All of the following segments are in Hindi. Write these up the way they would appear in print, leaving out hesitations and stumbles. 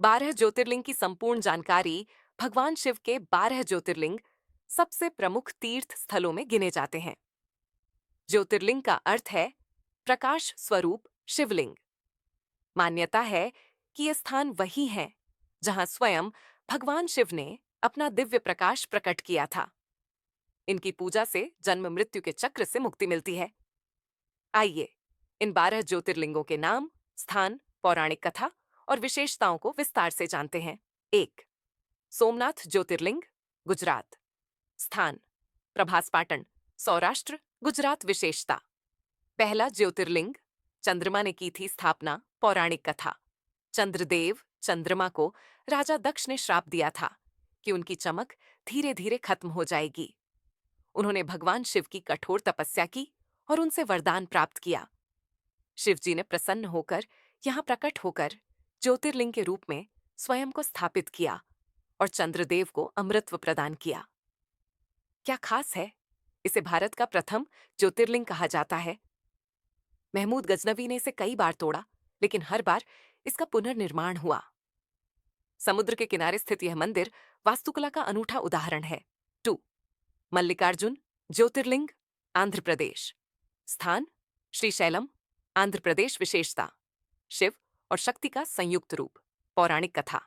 12 ज्योतिर्लिंग की संपूर्ण जानकारी भगवान शिव के 12 ज्योतिर्लिंग सबसे प्रमुख तीर्थ स्थलों में गिने जाते हैं। ज्योतिर्लिंग का अर्थ है प्रकाश स्वरूप शिवलिंग। मान्यता है कि ये स्थान वही हैं जहां स्वयं भगवान शिव ने अपना दिव्य प्रकाश प्रकट किया था। इनकी पूजा से जन्म मृत्यु के चक्र से मुक्ति मिलती है। आइए इन 12 ज्योतिर्लिंगों के नाम, स्थान, पौराणिक कथा और विशेषताओं को विस्तार से जानते हैं। 1. सोमनाथ ज्योतिर्लिंग, गुजरात। स्थान प्रभास पाटन, सौराष्ट्र, गुजरात। विशेषता पहला ज्योतिर्लिंग, चंद्रमा ने की थी स्थापना। पौराणिक कथा चंद्रदेव चंद्रमा को राजा दक्ष ने श्राप दिया था कि उनकी चमक धीरे धीरे खत्म हो जाएगी। उन्होंने भगवान शिव की कठोर तपस्या की और उनसे वरदान प्राप्त किया। शिव जी ने प्रसन्न होकर यहां प्रकट होकर ज्योतिर्लिंग के रूप में स्वयं को स्थापित किया और चंद्रदेव को अमृतत्व प्रदान किया। क्या खास है? इसे भारत का प्रथम ज्योतिर्लिंग कहा जाता है। महमूद गजनवी ने इसे कई बार तोड़ा, लेकिन हर बार इसका पुनर्निर्माण हुआ। समुद्र के किनारे स्थित यह मंदिर वास्तुकला का अनूठा उदाहरण है। 2. मल्लिकार्जुन ज्योतिर्लिंग, आंध्र प्रदेश। स्थान श्रीशैलम, आंध्र प्रदेश। विशेषता शिव और शक्ति का संयुक्त रूप। पौराणिक कथा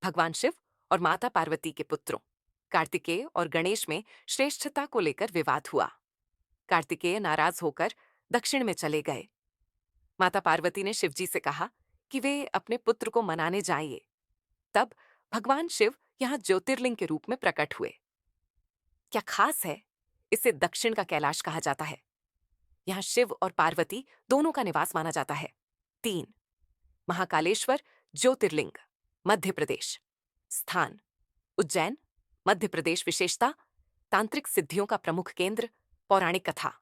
भगवान शिव और माता पार्वती के पुत्रों कार्तिकेय और गणेश में श्रेष्ठता को लेकर विवाद हुआ। कार्तिकेय नाराज होकर दक्षिण में चले गए। माता पार्वती ने शिवजी से कहा कि वे अपने पुत्र को मनाने जाइए। तब भगवान शिव यहां ज्योतिर्लिंग के रूप में प्रकट हुए। क्या खास है? इसे दक्षिण का कैलाश कहा जाता है। यहां शिव और पार्वती दोनों का निवास माना जाता है। 3. महाकालेश्वर ज्योतिर्लिंग, मध्य प्रदेश। स्थान उज्जैन, मध्य प्रदेश। विशेषता तांत्रिक सिद्धियों का प्रमुख केंद्र। पौराणिक कथा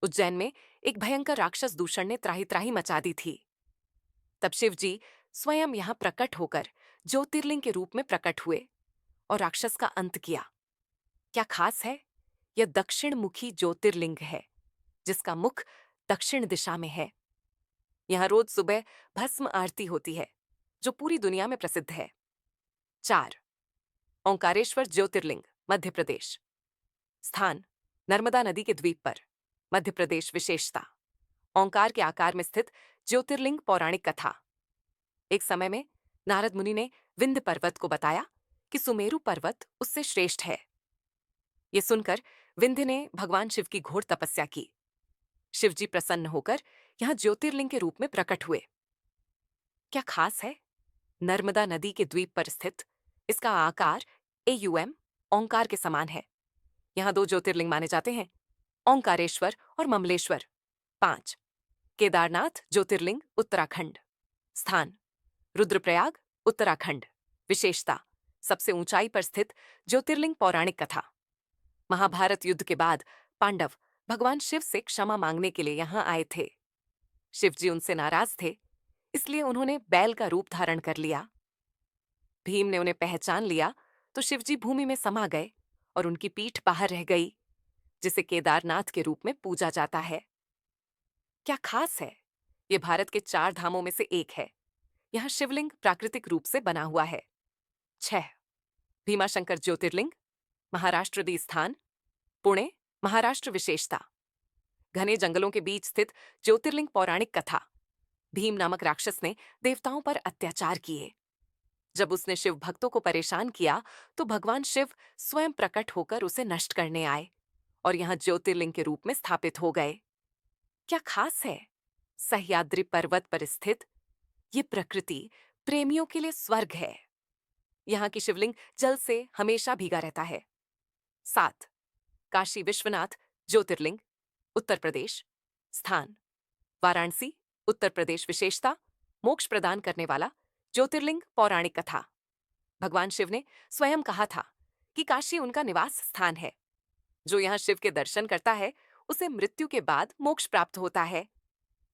उज्जैन में एक भयंकर राक्षस दूषण ने त्राही त्राही मचा दी थी। तब शिव जी स्वयं यहां प्रकट होकर ज्योतिर्लिंग के रूप में प्रकट हुए और राक्षस का अंत किया। क्या खास है? यह दक्षिण मुखी ज्योतिर्लिंग है, जिसका मुख दक्षिण दिशा में है। यहां रोज सुबह भस्म आरती होती है, जो पूरी दुनिया में प्रसिद्ध है। 4. ओंकारेश्वर ज्योतिर्लिंग, मध्य प्रदेश। स्थान नर्मदा नदी के द्वीप पर, मध्य प्रदेश। विशेषता ओंकार के आकार में स्थित ज्योतिर्लिंग। पौराणिक कथा एक समय में नारद मुनि ने विंध्य पर्वत को बताया कि सुमेरु पर्वत उससे श्रेष्ठ है। यह सुनकर विंध्य ने भगवान शिव की घोर तपस्या की। शिवजी प्रसन्न होकर यहां ज्योतिर्लिंग के रूप में प्रकट हुए। क्या खास है? नर्मदा नदी के द्वीप पर स्थित इसका आकार एयूएम ओंकार के समान है। यहां 2 ज्योतिर्लिंग माने जाते हैं, ओंकारेश्वर और ममलेश्वर। 5. केदारनाथ ज्योतिर्लिंग, उत्तराखंड। स्थान रुद्रप्रयाग, उत्तराखंड। विशेषता सबसे ऊंचाई पर स्थित ज्योतिर्लिंग। पौराणिक कथा महाभारत युद्ध के बाद पांडव भगवान शिव से क्षमा मांगने के लिए यहां आए थे। शिवजी उनसे नाराज थे, इसलिए उन्होंने बैल का रूप धारण कर लिया। भीम ने उन्हें पहचान लिया तो शिवजी भूमि में समा गए और उनकी पीठ बाहर रह गई, जिसे केदारनाथ के रूप में पूजा जाता है। क्या खास है? यह भारत के 4 धामों में से एक है। यहां शिवलिंग प्राकृतिक रूप से बना हुआ है। 6. भीमाशंकर ज्योतिर्लिंग, महाराष्ट्र। दी स्थान पुणे, महाराष्ट्र। विशेषता घने जंगलों के बीच स्थित ज्योतिर्लिंग। पौराणिक कथा भीम नामक राक्षस ने देवताओं पर अत्याचार किए। जब उसने शिव भक्तों को परेशान किया तो भगवान शिव स्वयं प्रकट होकर उसे नष्ट करने आए और यहां ज्योतिर्लिंग के रूप में स्थापित हो गए। क्या खास है? सह्याद्री पर्वत पर स्थित ये प्रकृति प्रेमियों के लिए स्वर्ग है। यहां की शिवलिंग जल से हमेशा भीगा रहता है। 7. काशी विश्वनाथ ज्योतिर्लिंग, उत्तर प्रदेश। स्थान वाराणसी, उत्तर प्रदेश। विशेषता मोक्ष प्रदान करने वाला ज्योतिर्लिंग। पौराणिक कथा भगवान शिव ने स्वयं कहा था कि काशी उनका निवास स्थान है। जो यहां शिव के दर्शन करता है उसे मृत्यु के बाद मोक्ष प्राप्त होता है।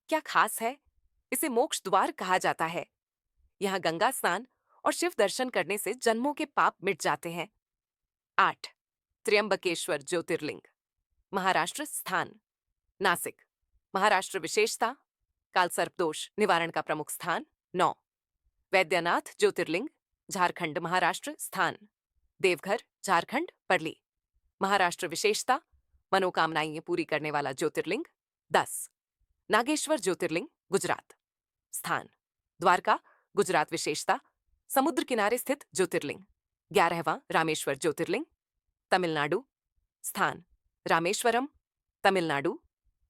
क्या खास है? इसे मोक्ष द्वार कहा जाता है। यहां गंगा स्नान और शिव दर्शन करने से जन्मों के पाप मिट जाते हैं। 8. त्र्यंबकेश्वर ज्योतिर्लिंग, महाराष्ट्र। स्थान नासिक, महाराष्ट्र। विशेषता कालसर्प दोष निवारण का प्रमुख स्थान। 9. वैद्यनाथ ज्योतिर्लिंग, झारखंड महाराष्ट्र स्थान। देवघर झारखंड पर्ली, महाराष्ट्र विशेषता, मनोकामनाएं पूरी करने वाला ज्योतिर्लिंग। 10। नागेश्वर ज्योतिर्लिंग गुजरात स्थान। द्वारका गुजरात विशेषता, समुद्र किनारे स्थित ज्योतिर्लिंग। 11वां रामेश्वर ज्योतिर्लिंग तमिलनाडु स्थान। रामेश्वरम तमिलनाडु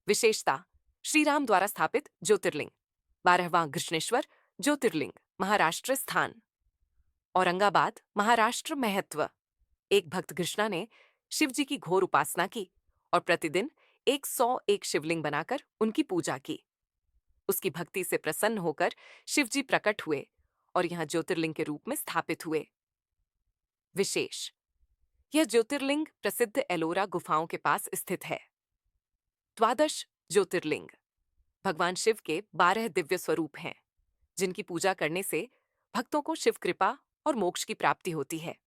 विशेषता, श्रीराम द्वारा स्थापित ज्योतिर्लिंग। 12वां घृष्णेश्वर ज्योतिर्लिंग महाराष्ट्र स्थान। औरंगाबाद महाराष्ट्र महत्व, एक भक्त कृष्णा ने शिव जी की घोर उपासना की और प्रतिदिन 101 शिवलिंग बनाकर उनकी पूजा की। उसकी भक्ति से प्रसन्न होकर शिव जी प्रकट हुए और यहां ज्योतिर्लिंग के रूप में स्थापित हुए। विशेष, यह ज्योतिर्लिंग प्रसिद्ध एलोरा गुफाओं के पास स्थित है। द्वादश ज्योतिर्लिंग भगवान शिव के 12 दिव्य स्वरूप हैं, जिनकी पूजा करने से भक्तों को शिव कृपा और मोक्ष की प्राप्ति होती है।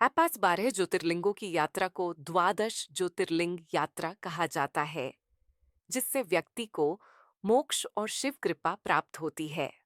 आसपास 12 ज्योतिर्लिंगों की यात्रा को द्वादश ज्योतिर्लिंग यात्रा कहा जाता है, जिससे व्यक्ति को मोक्ष और शिव कृपा प्राप्त होती है।